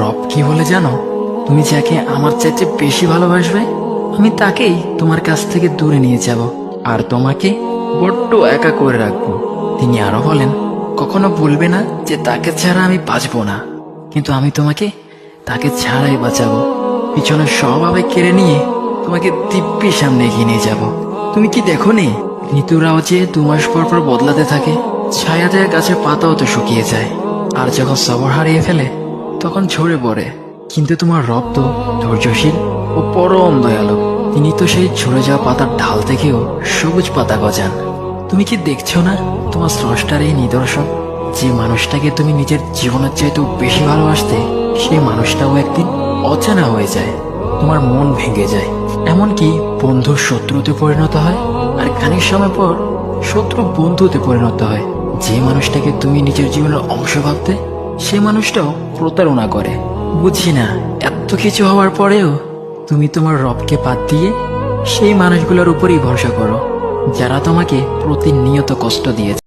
রব কি বলে জানো? তুমি যাকে আমার চাইতে বেশি ভালোবাসবে, আমি তাকেই তোমার কাছ থেকে দূরে নিয়ে যাব আর তোমাকে বড্ড একা করে রাখবো। তিনি আরো বলেন, কখনো বলবে না যে তাকে ছাড়া আমি বাঁচবো না, কিন্তু আমি তোমাকে তাকে ছাড়াই বাঁচাবো। পিছনে সব আবেগ কেড়ে নিয়ে তোমাকে দিব্যি সামনে এগিয়ে নিয়ে যাব। তুমি কি দেখো নি, ঋতুরাও যে 2 মাস পর পর বদলাতে থাকে, ছায়া দেয়া গাছের পাতাও তো শুকিয়ে যায়, আর যখন সবর হারিয়ে ফেলে তখন ঝরে পড়ে। কিন্তু তোমার রব তো ধৈর্যশীল ও পরম দয়ালু। তিনি তো সেই ঝরে যাওয়া পাতার ঢাল থেকেও সবুজ পাতা গজান। তুমি কি দেখছো না তোমার স্রষ্টার এই নিদর্শন? যে মানুষটাকে তুমি নিজের জীবনের চাইতেও বেশি ভালোবাসতে, সেই মানুষটাও একদিন অচেনা হয়ে যায়, তোমার মন ভেঙে যায়, এমনকি বন্ধু শত্রুতে পরিণত হয়, আর খানিক সময় পর শত্রু বন্ধুতে পরিণত হয়। যে মানুষটাকে তুমি নিজের জীবনের অংশ ভাবতে, সে মানুষটাও প্রতারণা করে। বুঝি না, এত কিছু হওয়ার পরেও তুমি তোমার রবকে বাদ দিয়ে সেই মানুষগুলোর উপরই ভরসা করো, যারা তোমাকে প্রতিনিয়ত কষ্ট দিয়েছে।